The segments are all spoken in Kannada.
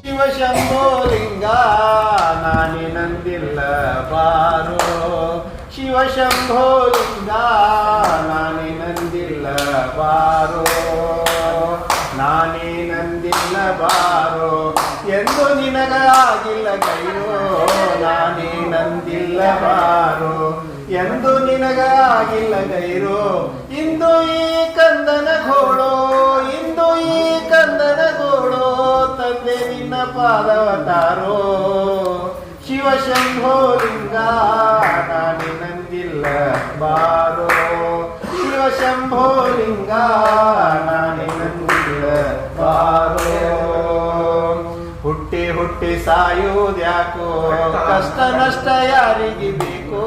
ಶಿವಶಂಭೋ ಲಿಂಗ ನಾನಿನಂದಿಲ್ಲ ಬಾರೋ, ಶಿವಶಂಭೋ ಲಿಂಗ ನಾನಿನಂದಿಲ್ಲ ಬಾರೋ, ನಾನೇನಂದಿಲ್ಲ ಬಾರೋ ಎಂದು ನಿನಗಾಗಿಲ್ಲ ಗೈರೋ, ನಾನೇನಂದಿಲ್ಲ ಬಾರೋ ಎಂದು ನಿನಗಾಗಿಲ್ಲ ಗೈರೋ. ಇಂದು ಈ ಕಂದನ ಗೋಳೋ, ಇಂದು ಈ ಕಂದನ ಗೋಳೋ, ತಂದೆ ನಿನ್ನ ಪಾದವತಾರೋ. ಶಿವಶಂಭೋ ಲಿಂಗ ನಾನಿನಂದಿಲ್ಲ ಬಾರೋ, ಶಿವಶಂಭೋ ಲಿಂಗ ನಾನಿನಂದಿಲ್ಲ ಬಾರೋ. ಹುಟ್ಟಿ ಹುಟ್ಟಿ ಸಾಯುವುದ್ಯಾಕೋ, ಕಷ್ಟ ನಷ್ಟ ಯಾರಿಗೆ ಬೇಕೋ,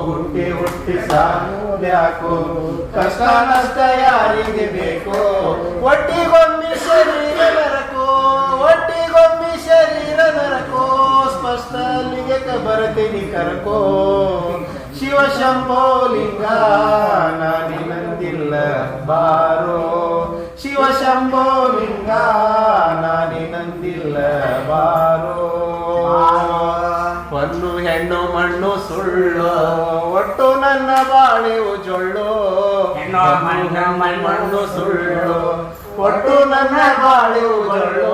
ಹುಟ್ಟಿ ಹುಟ್ಟಿ ಸಾಯುವುದ್ಯಾಕೋ, ಕಷ್ಟ ನಷ್ಟ ಯಾರಿಗೆ ಬೇಕೋ. ಒಟ್ಟಿಗೊಮ್ಮೆ ಶರೀರ ನರಕೋ, ಒಟ್ಟಿಗೊಮ್ಮೆ ಶರೀರ ನರಕೋ, ಸ್ಪಷ್ಟ ಅಲ್ಲಿಗೆ ಬರ್ತೀನಿ ಕರಕೋ. ಶಿವಶಂಭೋ ಲಿಂಗ ನಾನಿನಂದಿಲ್ಲ ಬಾರೋ, ಶಿವಶಂಭೋ ಲಿಂಗ ನಾನಿನಂದಿಲ್ಲ ಬಾರೋ. ಒಂದು ಹೆಣ್ಣು ಮಣ್ಣು ಸುಳ್ಳು, ಒಟ್ಟು ನನ್ನ ಬಾಳೆ ಉಜೊಳ್ಳು, ಮಣ್ಣು ಸುಳ್ಳು, ಒಟ್ಟು ನನ್ನ ಬಾಳೆ ಉಜೊಳ್ಳು.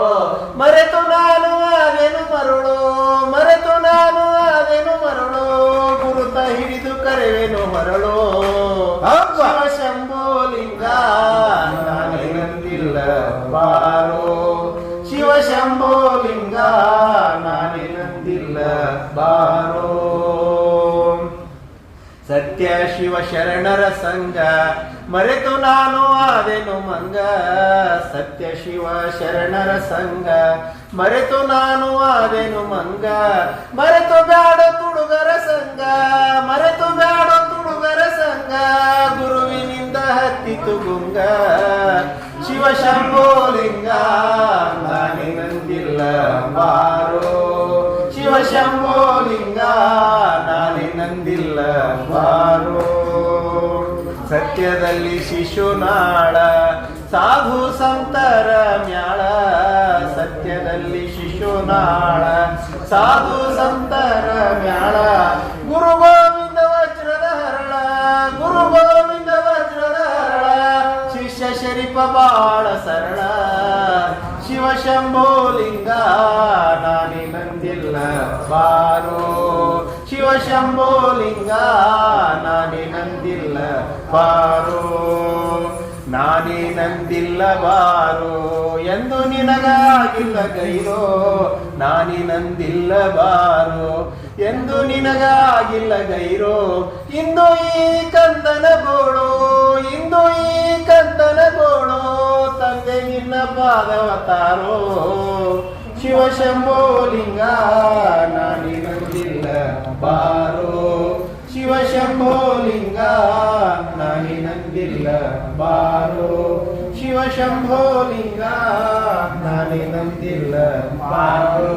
ಮರೆತು ನಾನು ಅದೇನು ಮರುಳು, ಮರೆತು ನಾನು ಅದೇನು ಮರುಳು, ಗುರುತ ಹಿಡಿದು ಕರೆವೇನು ಮರಳು. ಶಿವಶಂಭೋ ಲಿಂಗ ನಾನಿನಂದಿಲ್ಲ ಬಾರೋ, ಶಿವಶಂಭೋ ಲಿಂಗ ನಾನಿನಂದಿಲ್ಲ ಬಾರೋ. ಸತ್ಯ ಶಿವ ಶರಣರ ಸಂಘ ಮರೆತು ನಾನು ಆದೆನು ಮಂಗ, ಸತ್ಯ ಶಿವ ಶರಣರ ಸಂಘ ಮರೆತು ನಾನು ಆದೆನು ಮಂಗ. ಮರೆತು ಬ್ಯಾಡ ತುಡುಗರ ಸಂಘ, ಮರೆತು ಬ್ಯಾಡ ತುಡುಗರ ಸಂಘ, ಗುರುವಿನಿಂದ ಹತ್ತಿತು ಗುಂಗ. ಶಿವಶಂಭೋ ಲಿಂಗ ನಾನಿನಂದಿಲ್ಲ ಬಾರೋ, ಶಿವಶಂಭೋ ಲಿಂಗ ನಾನಿನಂದಿಲ್ಲ ಬಾರೋ. ಸತ್ಯದಲ್ಲಿ ಶಿಶುನಾಳ ಸಾಧು ಸಂತರ ಮ್ಯಾಳ, ಸತ್ಯದಲ್ಲಿ ಶಿಶುನಾಳ ಸಾಧು ಸಂತರ ಮ್ಯಾಳ. ಗುರು ಗೋವಿಂದ ವಜ್ರದ ಹರಳ, ಗುರು ಗೋವಿಂದ ವಜ್ರದ ಹರಳ, ಶಿಷ್ಯ ಶರೀಫ ಬಾಳ ಸರಳ. ಶಿವಶಂಭೋ ಲಿಂಗ ನಾನಿನಂದಿಲ್ಲ ಬಾರೋ, ಶಿವಶಂಭೋ ಲಿಂಗ ನಾನಿನಂದಿಲ್ಲ ಬಾರೋ. ನಾನಿನಂದಿಲ್ಲ ಬಾರೋ ಎಂದು ನಿನಗಾಗಿಲ್ಲ ಗೈರೋ, ನಾನಿನಂದಿಲ್ಲ ಬಾರೋ ಎಂದು ನಿನಗಾಗಿಲ್ಲ ಗೈರೋ. ಇಂದು ಈ ಕಂದನ ಗೋಳೋ, ಇಂದು ಈ ಕಂದನ ಗೋಳೋ, ತಂದೆ ನಿನ್ನ ಪಾದವತಾರೋ. ಶಿವಶಂಭೋ ಲಿಂಗ ನಾನಿನಂದಿಲ್ಲ ಬಾರೋ, ಶಿವಶಂಭೋ ಲಿಂಗ ನಾನಿನಂದಿಲ್ಲ ಬಾರೋ, ಶಿವಶಂಭೋ ಲಿಂಗ ನಾನಿನಂದಿಲ್ಲ ಬಾರೋ.